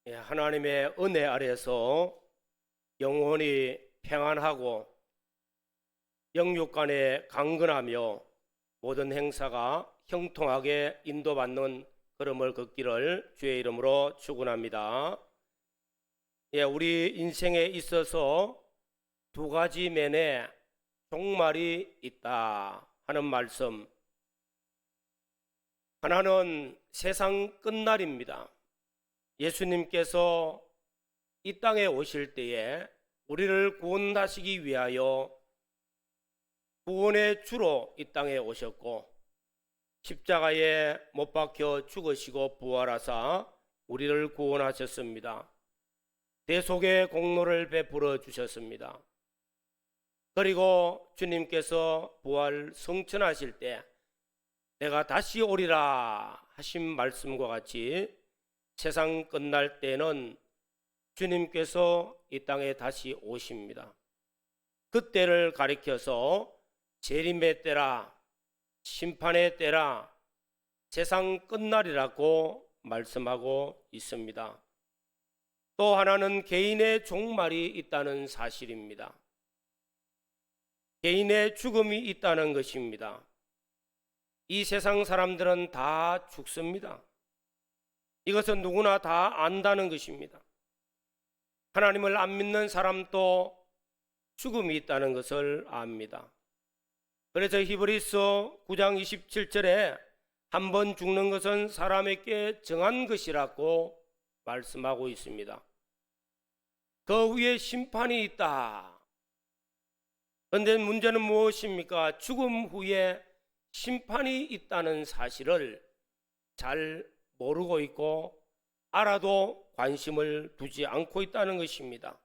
하나님의 은혜 아래서 영원히 평안하고 영육 간에 강건하며 모든 행사가 형통하게 인도받는 걸음을 걷기를 주의 이름으로 축원합니다. 우리 인생에 있어서 두 가지 면에 종말이 있다 하는 말씀. 하나는 세상 끝날입니다. 예수님께서 이 땅에 오실 때에 우리를 구원하시기 위하여 구원의 주로 이 땅에 오셨고 십자가에 못 박혀 죽으시고 부활하사 우리를 구원하셨습니다. 대속의 공로를 베풀어 주셨습니다. 그리고 주님께서 부활 성천하실 때 내가 다시 오리라 하신 말씀과 같이 세상 끝날 때는 주님께서 이 땅에 다시 오십니다. 그때를 가리켜서 재림의 때라, 심판의 때라, 세상 끝날이라고 말씀하고 있습니다. 또 하나는 개인의 종말이 있다는 사실입니다. 개인의 죽음이 있다는 것입니다. 이 세상 사람들은 다 죽습니다. 이것은 누구나 다 안다는 것입니다. 하나님을 안 믿는 사람도 죽음이 있다는 것을 압니다. 그래서 히브리서 9장 27절에 한 번 죽는 것은 사람에게 정한 것이라고 말씀하고 있습니다. 그 후에 심판이 있다. 그런데 문제는 무엇입니까? 죽음 후에 심판이 있다는 사실을 잘 모르고 있고 알아도 관심을 두지 않고 있다는 것입니다.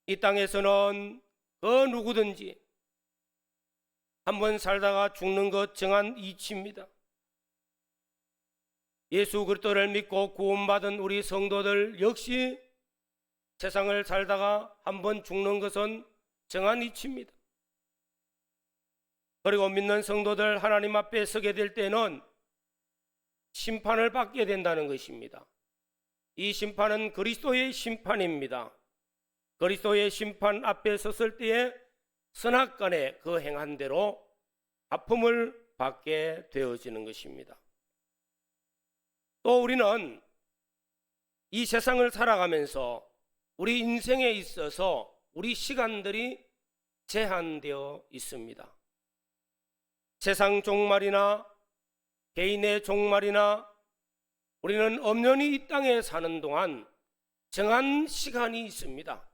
이 땅에서는 그 누구든지 한번 살다가 죽는 것 정한 이치입니다. 예수 그리스도를 믿고 구원받은 우리 성도들 역시 세상을 살다가 한번 죽는 것은 정한 이치입니다. 그리고 믿는 성도들 하나님 앞에 서게 될 때는 심판을 받게 된다는 것입니다. 이 심판은 그리스도의 심판입니다. 그리스도의 심판 앞에 섰을 때에 선악간에 그 행한 대로 아픔을 받게 되어지는 것입니다. 또 우리는 이 세상을 살아가면서 우리 인생에 있어서 우리 시간들이 제한되어 있습니다. 세상 종말이나 개인의 종말이나 우리는 엄연히 이 땅에 사는 동안 정한 시간이 있습니다.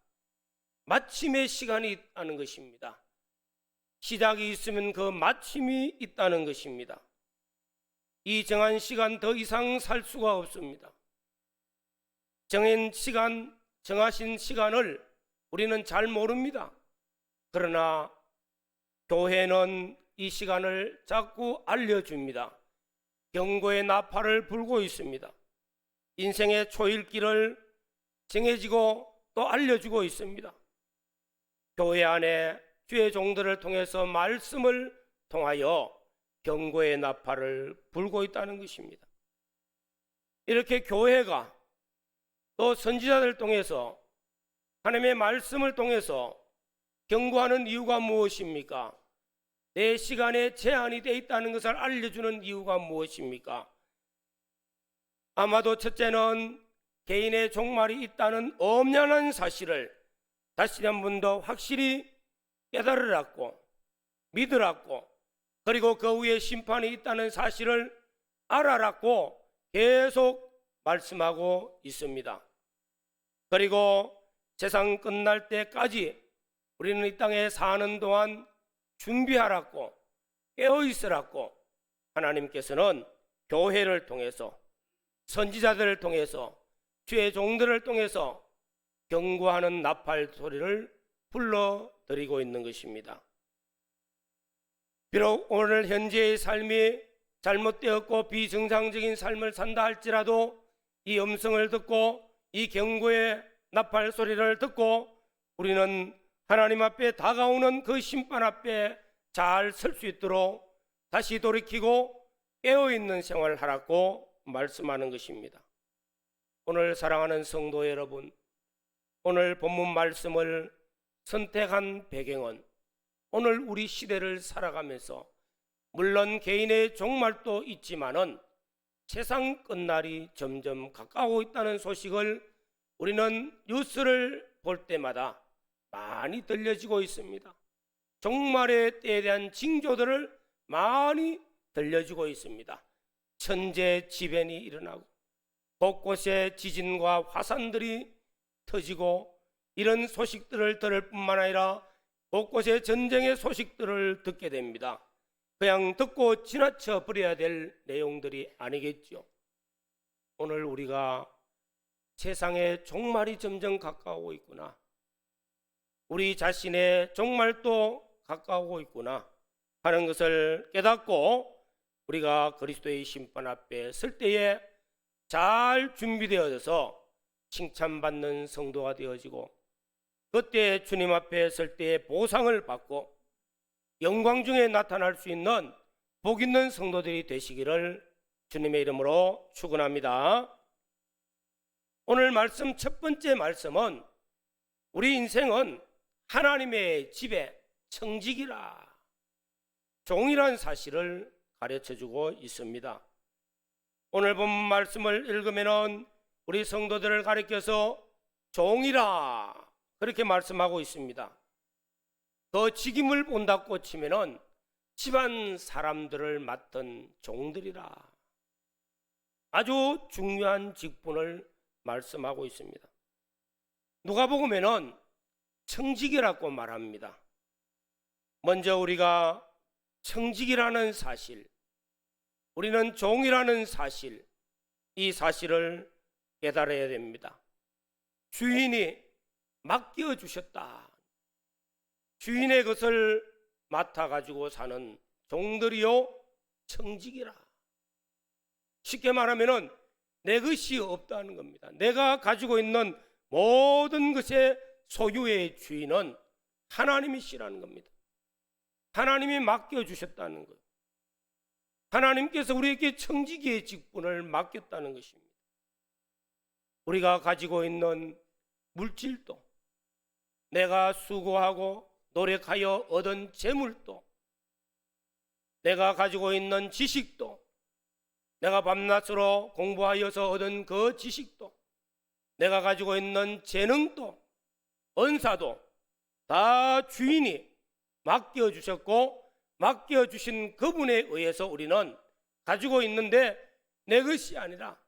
마침의 시간이 있다는 것입니다. 시작이 있으면 그 마침이 있다는 것입니다. 이 정한 시간 더 이상 살 수가 없습니다. 정한 시간, 정하신 시간을 우리는 잘 모릅니다. 그러나 교회는 이 시간을 자꾸 알려줍니다. 경고의 나팔을 불고 있습니다. 인생의 초일기를 정해지고 또 알려주고 있습니다. 교회 안에 주의 종들을 통해서 말씀을 통하여 경고의 나팔을 불고 있다는 것입니다. 이렇게 교회가 또 선지자들을 통해서 하나님의 말씀을 통해서 경고하는 이유가 무엇입니까? 내 시간에 제한이 되어 있다는 것을 알려주는 이유가 무엇입니까? 아마도 첫째는 개인의 종말이 있다는 엄연한 사실을 다시 한 번 더 확실히 깨달으라고, 믿으라고, 그리고 그 후에 심판이 있다는 사실을 알아라고 계속 말씀하고 있습니다. 그리고 세상 끝날 때까지 우리는 이 땅에 사는 동안 준비하라고, 깨어있으라고 하나님께서는 교회를 통해서, 선지자들을 통해서, 주의 종들을 통해서 경고하는 나팔 소리를 불러드리고 있는 것입니다. 비록 오늘 현재의 삶이 잘못되었고 비정상적인 삶을 산다 할지라도 이 음성을 듣고 이 경고의 나팔 소리를 듣고 우리는 하나님 앞에 다가오는 그 심판 앞에 잘 설 수 있도록 다시 돌이키고 깨어있는 생활을 하라고 말씀하는 것입니다. 오늘 사랑하는 성도 여러분, 오늘 본문 말씀을 선택한 배경은 오늘 우리 시대를 살아가면서 물론 개인의 종말도 있지만은 세상 끝날이 점점 가까우고 있다는 소식을 우리는 뉴스를 볼 때마다 많이 들려지고 있습니다. 종말의 때에 대한 징조들을 많이 들려주고 있습니다. 천재지변이 일어나고 곳곳에 지진과 화산들이 터지고 이런 소식들을 들을 뿐만 아니라 곳곳에 전쟁의 소식들을 듣게 됩니다. 그냥 듣고 지나쳐 버려야 될 내용들이 아니겠죠. 오늘 우리가 세상의 종말이 점점 가까우고 있구나, 우리 자신의 종말도 가까우고 있구나 하는 것을 깨닫고 우리가 그리스도의 심판 앞에 설 때에 잘 준비되어져서 칭찬받는 성도가 되어지고 그때 주님 앞에 설 때에 보상을 받고 영광 중에 나타날 수 있는 복 있는 성도들이 되시기를 주님의 이름으로 축원합니다. 오늘 말씀 첫 번째 말씀은 우리 인생은 하나님의 집에 청직이라, 종이란 사실을 가르쳐주고 있습니다. 오늘 본 말씀을 읽으면 우리 성도들을 가리켜서 종이라 그렇게 말씀하고 있습니다. 그 직임을 본다고 치면은 집안 사람들을 맡은 종들이라, 아주 중요한 직분을 말씀하고 있습니다. 누가복음에는 청직이라고 말합니다. 먼저 우리가 청직이라는 사실, 우리는 종이라는 사실, 이 사실을 깨달아야 됩니다. 주인이 맡겨주셨다. 주인의 것을 맡아가지고 사는 종들이요 청직이라. 쉽게 말하면 내 것이 없다는 겁니다. 내가 가지고 있는 모든 것의 소유의 주인은 하나님이시라는 겁니다. 하나님이 맡겨주셨다는 거예요. 하나님께서 우리에게 청지기의 직분을 맡겼다는 것입니다. 우리가 가지고 있는 물질도, 내가 수고하고 노력하여 얻은 재물도, 내가 가지고 있는 지식도, 내가 밤낮으로 공부하여서 얻은 그 지식도, 내가 가지고 있는 재능도, 은사도 다 주인이 맡겨주셨고 맡겨주신 그분에 의해서 우리는 가지고 있는데 내 것이 아니라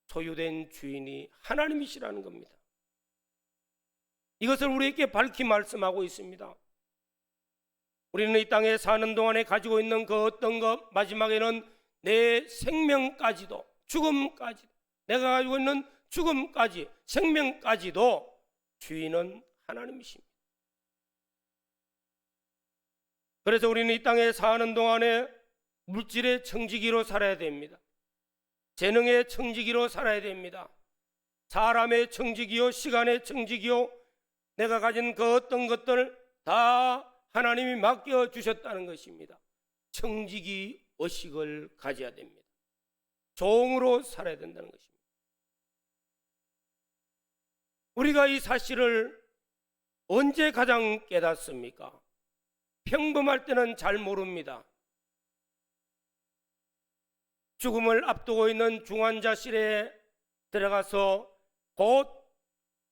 소유된 주인이 하나님이시라는 겁니다. 이것을 우리에게 밝히 말씀하고 있습니다. 우리는 이 땅에 사는 동안에 가지고 있는 그 어떤 것, 마지막에는 내 생명까지도, 죽음까지, 내가 가지고 있는 죽음까지, 생명까지도 주인은 하나님이십니다. 그래서 우리는 이 땅에 사는 동안에 물질의 청지기로 살아야 됩니다. 재능의 청지기로 살아야 됩니다. 사람의 청지기요, 시간의 청지기요, 내가 가진 그 어떤 것들 다 하나님이 맡겨주셨다는 것입니다. 청지기 의식을 가져야 됩니다. 종으로 살아야 된다는 것입니다. 우리가 이 사실을 언제 가장 깨닫습니까? 평범할 때는 잘 모릅니다. 죽음을 앞두고 있는 중환자실에 들어가서 곧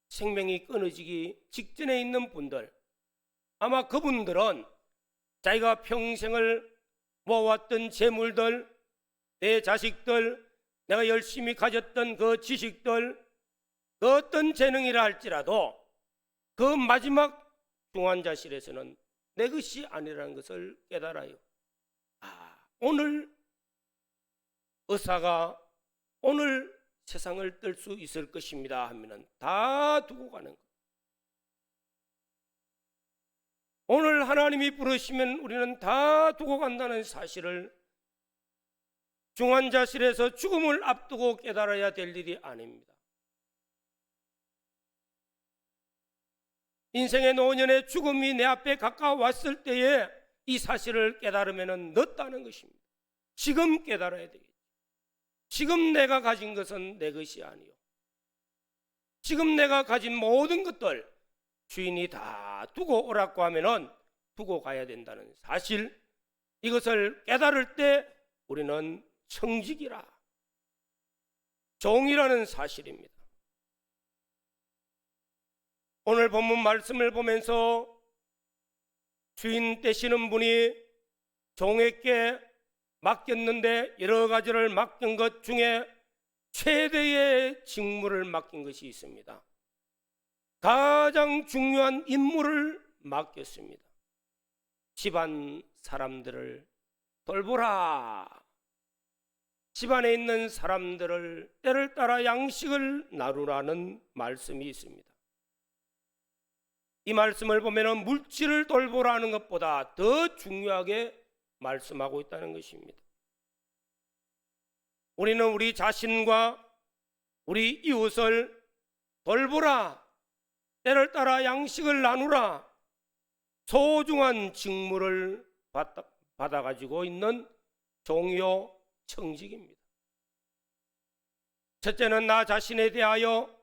생명이 끊어지기 직전에 있는 분들, 아마 그분들은 자기가 평생을 모아왔던 재물들, 내 자식들, 내가 열심히 가졌던 그 지식들, 그 어떤 재능이라 할지라도 그 마지막 중환자실에서는 내 것이 아니라는 것을 깨달아요. 오늘 의사가 오늘 세상을 뜰 수 있을 것입니다 하면은 다 두고 가는 거예요. 오늘 하나님이 부르시면 우리는 다 두고 간다는 사실을 중환자실에서 죽음을 앞두고 깨달아야 될 일이 아닙니다. 인생의 노년의 죽음이 내 앞에 가까워왔을 때에 이 사실을 깨달으면 늦다는 것입니다. 지금 깨달아야 되겠죠. 지금 내가 가진 것은 내 것이 아니요 지금 내가 가진 모든 것들 주인이 다 두고 오라고 하면은 두고 가야 된다는 사실, 이것을 깨달을 때 우리는 청직이라, 종이라는 사실입니다. 오늘 본문 말씀을 보면서 주인 되시는 분이 종에게 맡겼는데 여러 가지를 맡긴 것 중에 최대의 직무를 맡긴 것이 있습니다. 가장 중요한 임무를 맡겼습니다. 집안 사람들을 돌보라. 집안에 있는 사람들을 때를 따라 양식을 나누라는 말씀이 있습니다. 이 말씀을 보면 물질을 돌보라는 것보다 더 중요하게 말씀하고 있다는 것입니다. 우리는 우리 자신과 우리 이웃을 돌보라, 때를 따라 양식을 나누라, 소중한 직무를 받아가지고 있는 종요 청직입니다. 첫째는 나 자신에 대하여,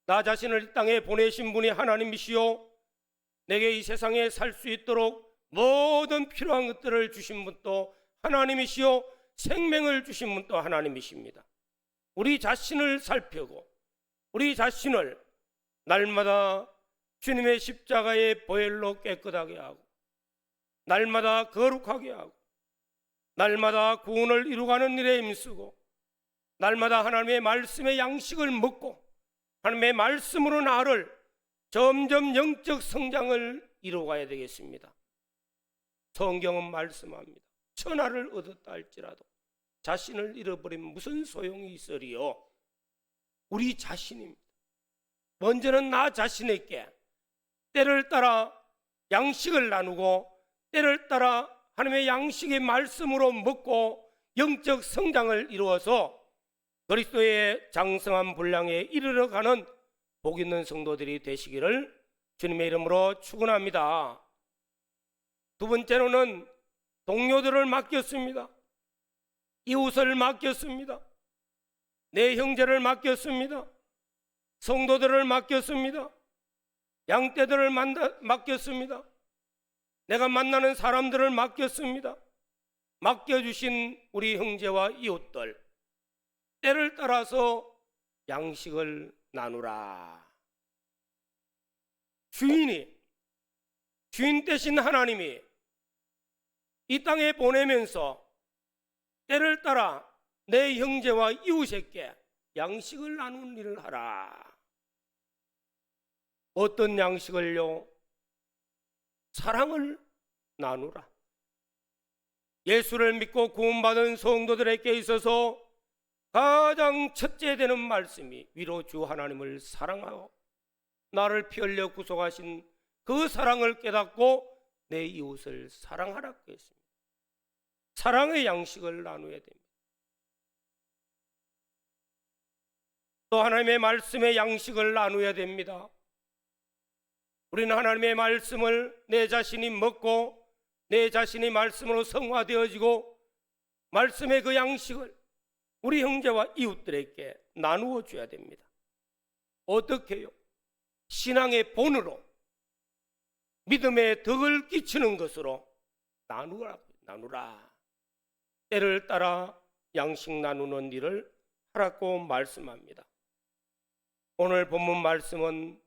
나 자신을 이 땅에 보내신 분이 하나님이시요, 내게 이 세상에 살 수 있도록 모든 필요한 것들을 주신 분도 하나님이시요, 생명을 주신 분도 하나님이십니다. 우리 자신을 살펴고 우리 자신을 날마다 주님의 십자가의 보혈로 깨끗하게 하고, 날마다 거룩하게 하고, 날마다 구원을 이루가는 일에 힘쓰고, 날마다 하나님의 말씀의 양식을 먹고 하나님의 말씀으로 나를 점점 영적 성장을 이루어가야 되겠습니다. 성경은 말씀합니다. 천하를 얻었다 할지라도 자신을 잃어버리면 무슨 소용이 있으리요? 우리 자신입니다. 먼저는 나 자신에게 때를 따라 양식을 나누고, 때를 따라 하나님의 양식의 말씀으로 먹고 영적 성장을 이루어서 그리스도의 장성한 분량에 이르러가는 복 있는 성도들이 되시기를 주님의 이름으로 축원합니다. 두 번째로는 동료들을 맡겼습니다. 이웃을 맡겼습니다. 내 형제를 맡겼습니다. 성도들을 맡겼습니다. 양떼들을 맡겼습니다. 내가 만나는 사람들을 맡겼습니다. 맡겨주신 우리 형제와 이웃들, 때를 따라서 양식을 나누라. 주인 되신 하나님이 이 땅에 보내면서 때를 따라 내 형제와 이웃에게 양식을 나누는 일을 하라. 어떤 양식을요? 사랑을 나누라. 예수를 믿고 구원받은 성도들에게 있어서 가장 첫째 되는 말씀이 위로 주 하나님을 사랑하고 나를 피 흘려 구속하신 그 사랑을 깨닫고 내 이웃을 사랑하라고 했습니다. 사랑의 양식을 나누어야 됩니다. 또 하나님의 말씀의 양식을 나누어야 됩니다. 우리는 하나님의 말씀을 내 자신이 먹고 내 자신이 말씀으로 성화되어지고 말씀의 그 양식을 우리 형제와 이웃들에게 나누어 줘야 됩니다. 어떻게요? 신앙의 본으로 믿음의 덕을 끼치는 것으로 나누라. 때를 따라 양식 나누는 일을 하라고 말씀합니다. 오늘 본문 말씀은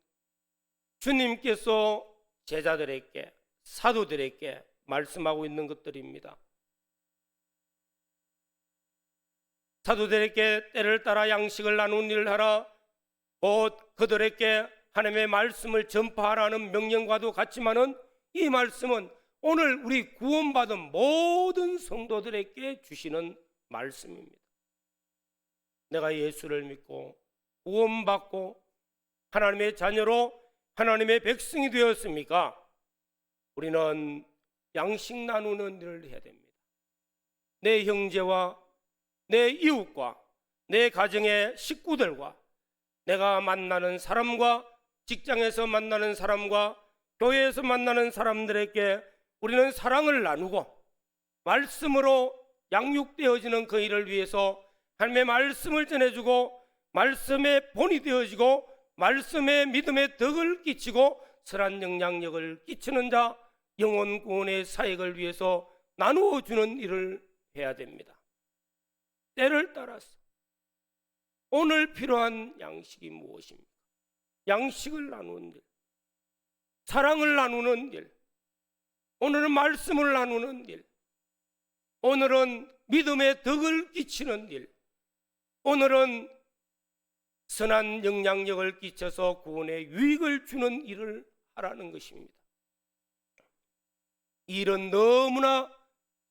주님께서 제자들에게, 사도들에게 말씀하고 있는 것들입니다. 사도들에게 때를 따라 양식을 나누는 일을 하라, 곧 그들에게 하나님의 말씀을 전파하라는 명령과도 같지만은 이 말씀은 오늘 우리 구원받은 모든 성도들에게 주시는 말씀입니다. 내가 예수를 믿고 구원받고 하나님의 자녀로 하나님의 백성이 되었습니까? 우리는 양식 나누는 일을 해야 됩니다. 내 형제와 내 이웃과 내 가정의 식구들과 내가 만나는 사람과 직장에서 만나는 사람과 교회에서 만나는 사람들에게 우리는 사랑을 나누고 말씀으로 양육되어지는 그 일을 위해서 하나님의 말씀을 전해주고 말씀의 본이 되어지고 말씀의 믿음의 덕을 끼치고 선한 영향력을 끼치는 자, 영혼 구원의 사역을 위해서 나누어 주는 일을 해야 됩니다. 때를 따라서 오늘 필요한 양식이 무엇입니까? 양식을 나누는 일, 사랑을 나누는 일, 오늘은 말씀을 나누는 일, 오늘은 믿음의 덕을 끼치는 일, 오늘은 선한 영향력을 끼쳐서 구원에 유익을 주는 일을 하라는 것입니다. 이 일은 너무나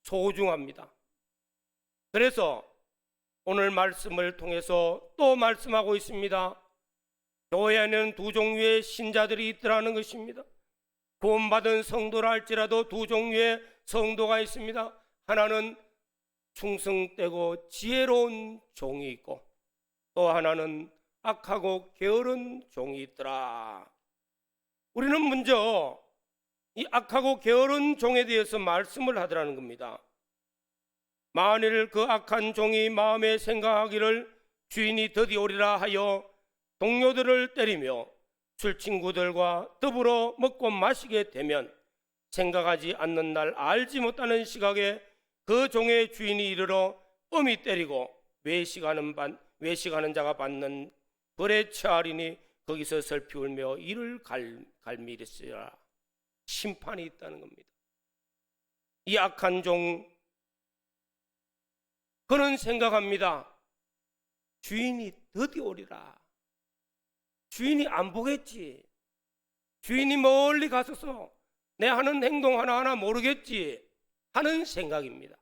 소중합니다. 그래서 오늘 말씀을 통해서 또 말씀하고 있습니다. 교회 안에는 두 종류의 신자들이 있더라는 것입니다. 구원받은 성도라 할지라도 두 종류의 성도가 있습니다. 하나는 충성되고 지혜로운 종이 있고 또 하나는 악하고 게으른 종이 있더라. 우리는 먼저 이 악하고 게으른 종에 대해서 말씀을 하더라는 겁니다. 만일 그 악한 종이 마음에 생각하기를 주인이 더디 오리라 하여 동료들을 때리며 술친구들과 더불어 먹고 마시게 되면 생각하지 않는 날 알지 못하는 시각에 그 종의 주인이 이르러 엄히 때리고 외식하는 자가 받는 벌에 처하리니 거기서 슬피 울며 이를 갈미리시라. 심판이 있다는 겁니다. 이 악한 종, 그는 생각합니다. 주인이 더디 오리라. 주인이 안 보겠지. 주인이 멀리 가서서 내 하는 행동 하나하나 모르겠지 하는 생각입니다.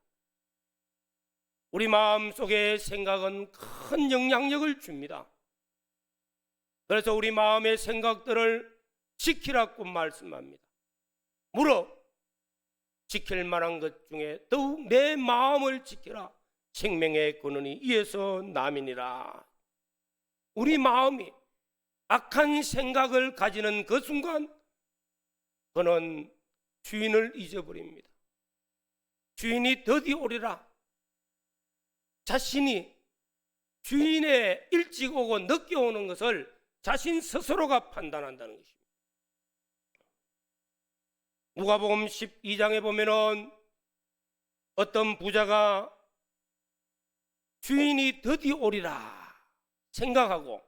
우리 마음속의 생각은 큰 영향력을 줍니다. 그래서 우리 마음의 생각들을 지키라고 말씀합니다. 무릇 지킬 만한 것 중에 더욱 내 마음을 지키라. 생명의 근원이 이에서 남이니라. 우리 마음이 악한 생각을 가지는 그 순간 그는 주인을 잊어버립니다. 주인이 더디 오리라. 자신이 주인의 일찍 오고 늦게 오는 것을 자신 스스로가 판단한다는 것입니다. 누가복음 12장에 보면은 어떤 부자가 주인이 더디 오리라 생각하고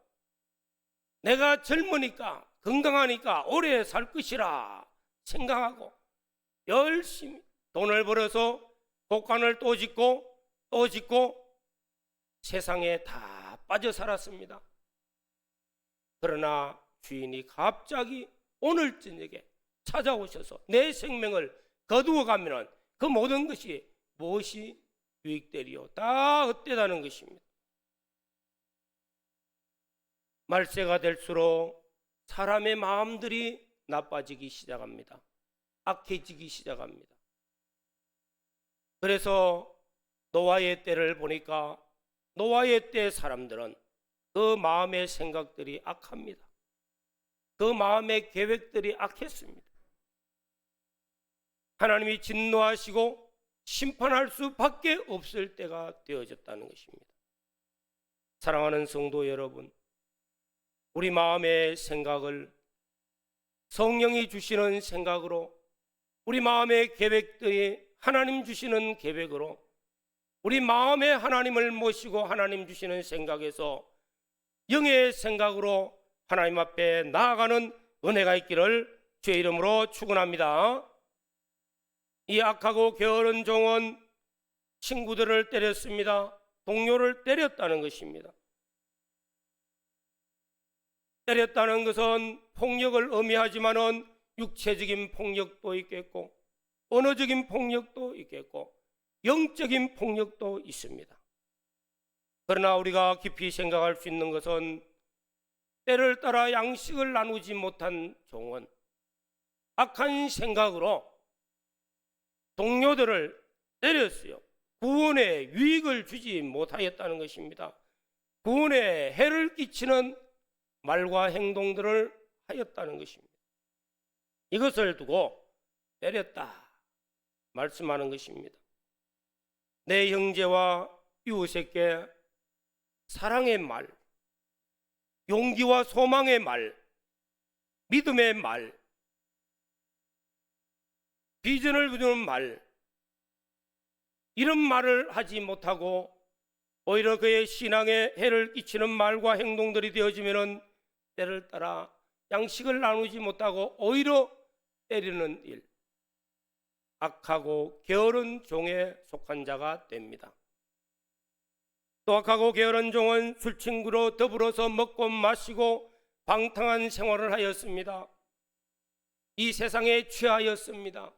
내가 젊으니까 건강하니까 오래 살 것이라 생각하고 열심히 돈을 벌어서 곡간을 또 짓고 세상에 다 빠져 살았습니다. 그러나 주인이 갑자기 오늘 저녁에 찾아오셔서 내 생명을 거두어 가면 그 모든 것이 무엇이 유익되리요? 다 헛되다는 것입니다. 말세가 될수록 사람의 마음들이 나빠지기 시작합니다. 악해지기 시작합니다. 그래서 노아의 때를 보니까 노아의 때 사람들은 그 마음의 생각들이 악합니다. 그 마음의 계획들이 악했습니다. 하나님이 진노하시고 심판할 수밖에 없을 때가 되어졌다는 것입니다. 사랑하는 성도 여러분, 우리 마음의 생각을 성령이 주시는 생각으로, 우리 마음의 계획들이 하나님 주시는 계획으로, 우리 마음에 하나님을 모시고 하나님 주시는 생각에서 영의 생각으로 하나님 앞에 나아가는 은혜가 있기를 주의 이름으로 축원합니다. 이 악하고 게으른 종은 친구들을 때렸습니다. 동료를 때렸다는 것입니다. 때렸다는 것은 폭력을 의미하지만은 육체적인 폭력도 있겠고 언어적인 폭력도 있겠고 영적인 폭력도 있습니다. 그러나 우리가 깊이 생각할 수 있는 것은 때를 따라 양식을 나누지 못한 종은 악한 생각으로 동료들을 때렸어요. 구원에 유익을 주지 못하였다는 것입니다. 구원에 해를 끼치는 말과 행동들을 하였다는 것입니다. 이것을 두고 때렸다 말씀하는 것입니다. 내 형제와 이웃에게 사랑의 말, 용기와 소망의 말, 믿음의 말, 비전을 주는 말, 이런 말을 하지 못하고 오히려 그의 신앙에 해를 끼치는 말과 행동들이 되어지면은 때를 따라 양식을 나누지 못하고 오히려 때리는 일, 악하고 게으른 종에 속한 자가 됩니다. 또 악하고 게으른 종은 술친구로 더불어서 먹고 마시고 방탕한 생활을 하였습니다. 이 세상에 취하였습니다.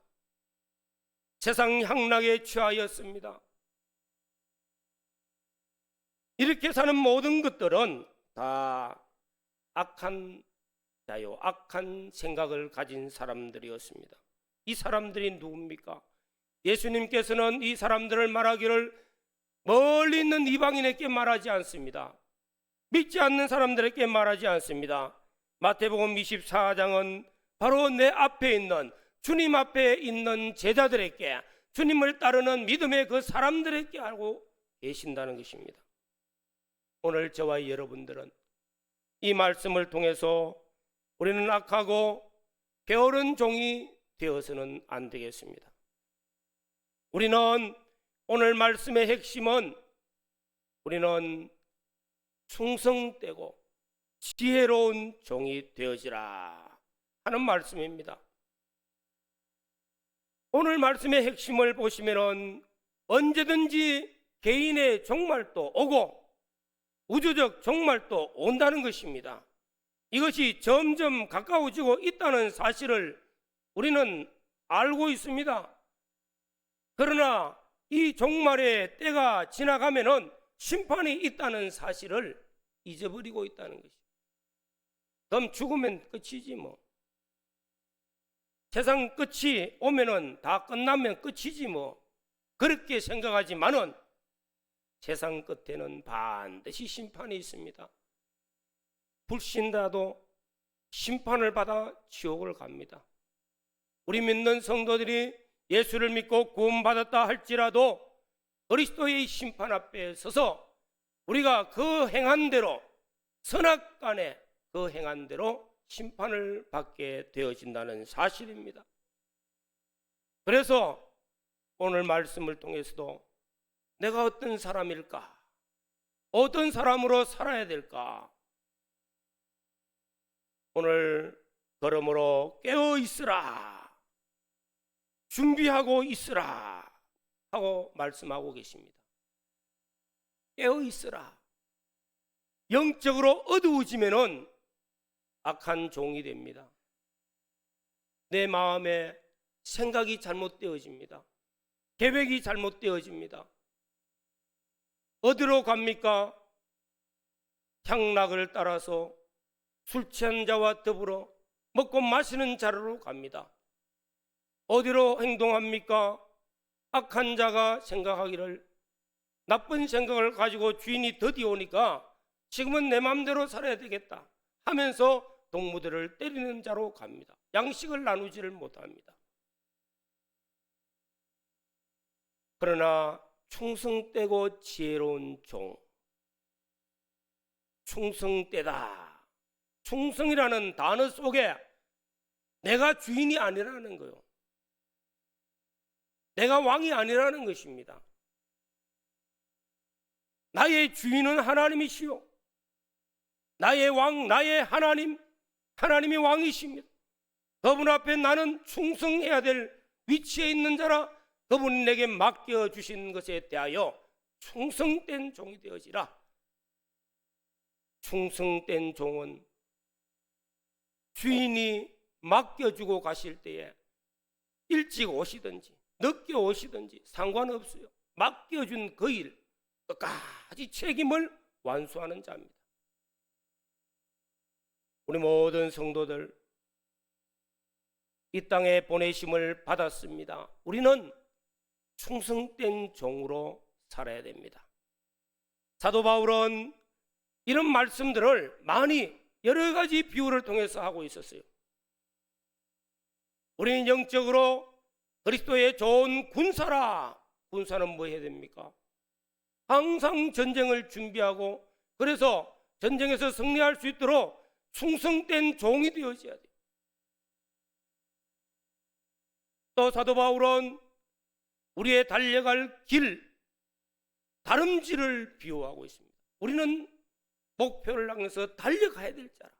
세상 향락에 취하였습니다. 이렇게 사는 모든 것들은 다 악한 자요, 악한 생각을 가진 사람들이었습니다. 이 사람들이 누굽니까? 예수님께서는 이 사람들을 말하기를 멀리 있는 이방인에게 말하지 않습니다. 믿지 않는 사람들에게 말하지 않습니다. 마태복음 24장은 바로 내 앞에 있는, 주님 앞에 있는 제자들에게, 주님을 따르는 믿음의 그 사람들에게 알고 계신다는 것입니다. 오늘 저와 여러분들은 이 말씀을 통해서 우리는 악하고 게으른 종이 되어서는 안 되겠습니다. 우리는 오늘 말씀의 핵심은 우리는 충성되고 지혜로운 종이 되어지라 하는 말씀입니다. 오늘 말씀의 핵심을 보시면은 언제든지 개인의 종말도 오고 우주적 종말도 온다는 것입니다. 이것이 점점 가까워지고 있다는 사실을 우리는 알고 있습니다. 그러나 이 종말의 때가 지나가면은 심판이 있다는 사실을 잊어버리고 있다는 것입니다. 그럼 죽으면 끝이지 뭐. 세상 끝이 오면은 다 끝나면 끝이지 뭐. 그렇게 생각하지만은 세상 끝에는 반드시 심판이 있습니다. 불신자도 심판을 받아 지옥을 갑니다. 우리 믿는 성도들이 예수를 믿고 구원받았다 할지라도 그리스도의 심판 앞에 서서 우리가 그 행한 대로, 선악간에 그 행한 대로 심판을 받게 되어진다는 사실입니다. 그래서 오늘 말씀을 통해서도 내가 어떤 사람일까? 어떤 사람으로 살아야 될까? 오늘 그러므로 깨어 있으라, 준비하고 있으라 하고 말씀하고 계십니다. 깨어 있으라. 영적으로 어두워지면은 악한 종이 됩니다. 내 마음에 생각이 잘못되어집니다. 계획이 잘못되어집니다. 어디로 갑니까? 향락을 따라서 술 취한 자와 더불어 먹고 마시는 자로 갑니다. 어디로 행동합니까? 악한 자가 생각하기를 나쁜 생각을 가지고 주인이 더디 오니까 지금은 내 마음대로 살아야 되겠다 하면서 동무들을 때리는 자로 갑니다. 양식을 나누지를 못합니다. 그러나 충성되고 지혜로운 종, 충성되다. 충성이라는 단어 속에 내가 주인이 아니라는 거요. 내가 왕이 아니라는 것입니다. 나의 주인은 하나님이시요, 나의 왕, 나의 하나님, 하나님이 왕이십니다. 그분 앞에 나는 충성해야 될 위치에 있는 자라. 그분이 내게 맡겨주신 것에 대하여 충성된 종이 되어지라. 충성된 종은 주인이 맡겨주고 가실 때에 일찍 오시든지 늦게 오시든지 상관없어요. 맡겨준 그 일 끝까지 책임을 완수하는 자입니다. 우리 모든 성도들 이 땅에 보내심을 받았습니다. 우리는 충성된 종으로 살아야 됩니다. 사도 바울은 이런 말씀들을 많이 여러 가지 비유를 통해서 하고 있었어요. 우리는 영적으로 그리스도의 좋은 군사라. 군사는 뭐 해야 됩니까? 항상 전쟁을 준비하고, 그래서 전쟁에서 승리할 수 있도록 충성된 종이 되어져야 돼요. 또 사도 바울은 우리의 달려갈 길, 다름질을 비유하고 있습니다. 우리는 목표를 향해서 달려가야 될 자라,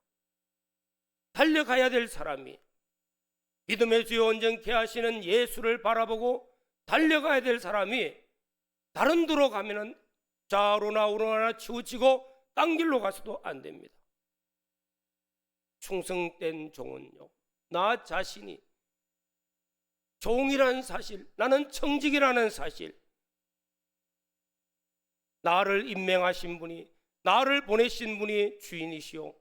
달려가야 될 사람이 믿음의 주요 온전케 하시는 예수를 바라보고 달려가야 될 사람이 다른 데로 가면은 좌우로나 우로나 치우치고 딴 길로 가서도 안 됩니다. 충성된 종은요, 나 자신이 종이라는 사실, 나는 청직이라는 사실, 나를 임명하신 분이, 나를 보내신 분이 주인이시오,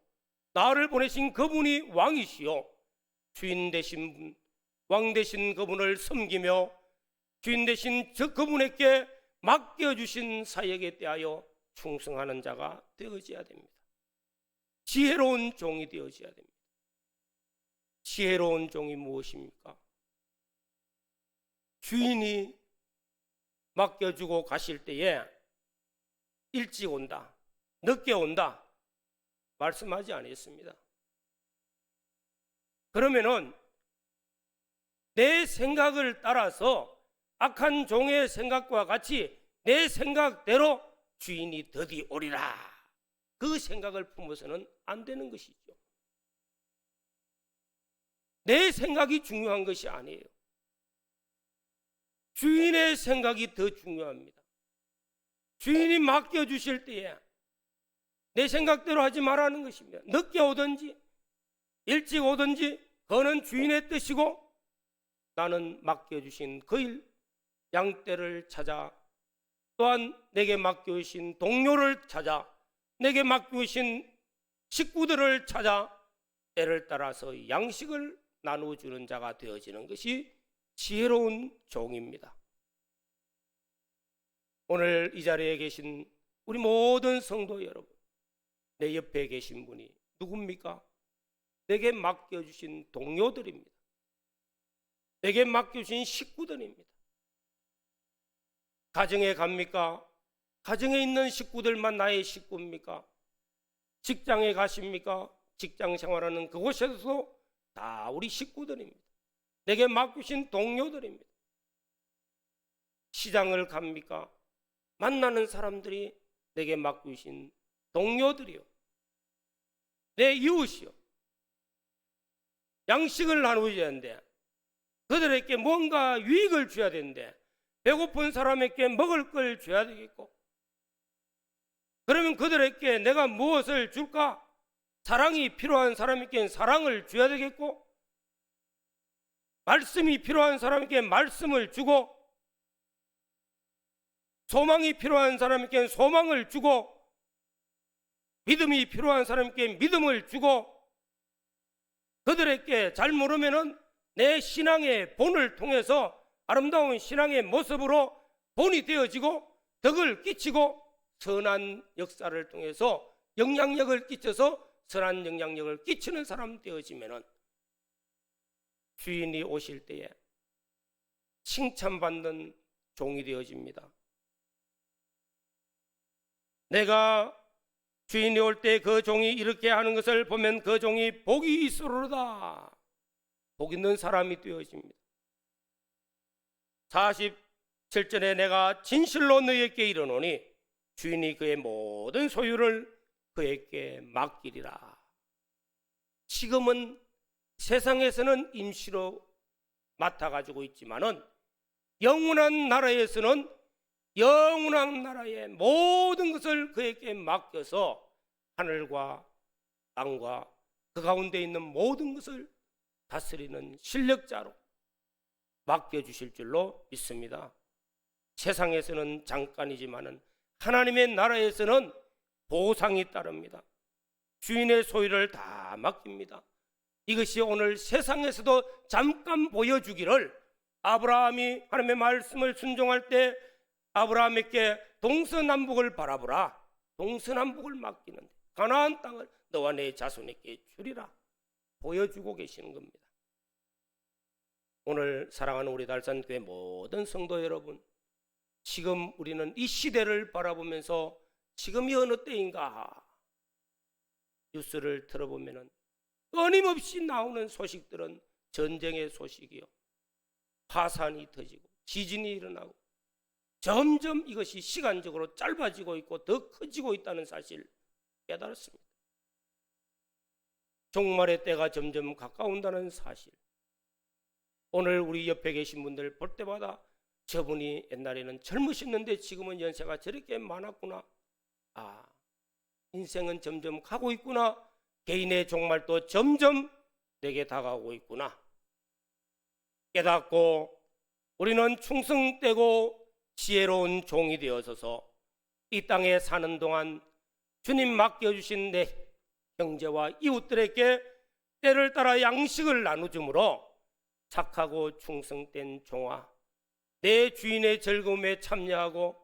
나를 보내신 그분이 왕이시오, 주인 되신 분, 왕 되신 그분을 섬기며 주인 되신 그분에게 맡겨주신 사역에 대하여 충성하는 자가 되어져야 됩니다. 지혜로운 종이 되어져야 됩니다. 지혜로운 종이 무엇입니까? 주인이 맡겨주고 가실 때에 일찍 온다, 늦게 온다 말씀하지 않았습니다. 그러면은 내 생각을 따라서 악한 종의 생각과 같이 내 생각대로 주인이 더디 오리라, 그 생각을 품어서는 안 되는 것이죠. 내 생각이 중요한 것이 아니에요. 주인의 생각이 더 중요합니다. 주인이 맡겨주실 때에 내 생각대로 하지 말라는 것입니다. 늦게 오든지 일찍 오든지 그거는 주인의 뜻이고, 나는 맡겨주신 그 일, 양떼를 찾아, 또한 내게 맡겨주신 동료를 찾아, 내게 맡겨주신 식구들을 찾아 때를 따라서 양식을 나누어주는 자가 되어지는 것이 지혜로운 종입니다. 오늘 이 자리에 계신 우리 모든 성도 여러분, 내 옆에 계신 분이 누굽니까? 내게 맡겨주신 동료들입니다. 내게 맡겨주신 식구들입니다. 가정에 갑니까? 가정에 있는 식구들만 나의 식구입니까? 직장에 가십니까? 직장 생활하는 그곳에서도 다 우리 식구들입니다. 내게 맡기신 동료들입니다. 시장을 갑니까? 만나는 사람들이 내게 맡기신 동료들이요, 내 이웃이요. 양식을 나누어야 하는데, 그들에게 뭔가 유익을 줘야 되는데, 배고픈 사람에게 먹을 걸 줘야 되겠고, 그러면 그들에게 내가 무엇을 줄까? 사랑이 필요한 사람에게 사랑을 줘야 되겠고, 말씀이 필요한 사람에게 말씀을 주고, 소망이 필요한 사람에게 소망을 주고, 믿음이 필요한 사람에게 믿음을 주고, 그들에게 잘 모르면은 내 신앙의 본을 통해서 아름다운 신앙의 모습으로 본이 되어지고 덕을 끼치고 선한 역사를 통해서 영향력을 끼쳐서 선한 영향력을 끼치는 사람 되어지면은 주인이 오실 때에 칭찬받는 종이 되어집니다. 내가 주인이 올 때 그 종이 이렇게 하는 것을 보면 그 종이 복이 있으리로다, 복 있는 사람이 되어집니다. 47절에 내가 진실로 너희에게 이르노니 주인이 그의 모든 소유를 그에게 맡기리라. 지금은 세상에서는 임시로 맡아가지고 있지만은 영원한 나라에서는 영원한 나라의 모든 것을 그에게 맡겨서 하늘과 땅과 그 가운데 있는 모든 것을 다스리는 실력자로 맡겨주실 줄로 믿습니다. 세상에서는 잠깐이지만은 하나님의 나라에서는 보상이 따릅니다. 주인의 소유를 다 맡깁니다. 이것이 오늘 세상에서도 잠깐 보여주기를, 아브라함이 하나님의 말씀을 순종할 때 아브라함에게 동서남북을 바라보라, 동서남북을 맡기는데 가나안 땅을 너와 내 자손에게 주리라 보여주고 계시는 겁니다. 오늘 사랑하는 우리 달산교회 모든 성도 여러분, 지금 우리는 이 시대를 바라보면서 지금이 어느 때인가, 뉴스를 들어보면은 끊임없이 나오는 소식들은 전쟁의 소식이요, 화산이 터지고 지진이 일어나고 점점 이것이 시간적으로 짧아지고 있고 더 커지고 있다는 사실 깨달았습니다. 종말의 때가 점점 가까운다는 사실, 오늘 우리 옆에 계신 분들 볼 때마다 저분이 옛날에는 젊으셨는데 지금은 연세가 저렇게 많았구나, 아, 인생은 점점 가고 있구나, 개인의 종말도 점점 내게 다가오고 있구나 깨닫고 우리는 충성되고 지혜로운 종이 되어서서 이 땅에 사는 동안 주님 맡겨주신 내 형제와 이웃들에게 때를 따라 양식을 나누므로 착하고 충성된 종아, 내 주인의 즐거움에 참여하고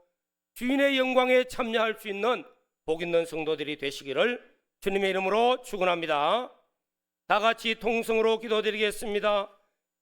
주인의 영광에 참여할 수 있는 복 있는 성도들이 되시기를 주님의 이름으로 축원합니다. 다 같이 통성으로 기도드리겠습니다.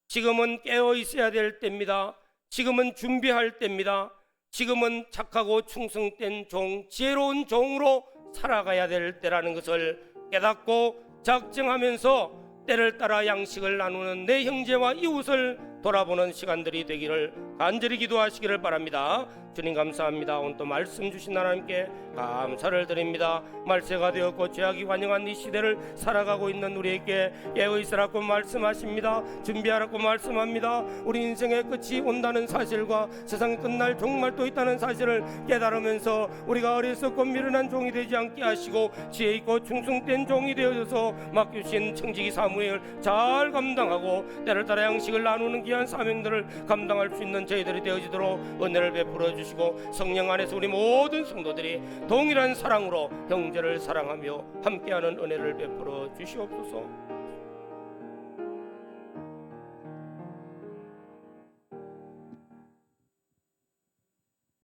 지금은 깨어 있어야 될 때입니다. 지금은 준비할 때입니다. 지금은 착하고 충성된 종, 지혜로운 종으로 살아가야 될 때라는 것을 깨닫고 작정하면서 때를 따라 양식을 나누는 내 형제와 이웃을 돌아보는 시간들이 되기를 간절히 기도하시기를 바랍니다. 주님 감사합니다. 오늘 또 말씀 주신 하나님께 감사를 드립니다. 말세가 되었고 죄악이 환영한 이 시대를 살아가고 있는 우리에게 깨어있으라고 말씀하십니다. 준비하라고 말씀합니다. 우리 인생의 끝이 온다는 사실과 세상이 끝날 종말도 있다는 사실을 깨달으면서 우리가 어리석고 미련한 종이 되지 않게 하시고 지혜 있고 충성된 종이 되어져서 맡겨주신 청지기 사무를 잘 감당하고 때를 따라 양식을 나누는 귀한 사명들을 감당할 수 있는 저희들이 되어지도록 은혜를 베풀어 주시고 성령 안에서 우리 모든 성도들이 동일한 사랑으로 형제를 사랑하며 함께하는 은혜를 베풀어 주시옵소서.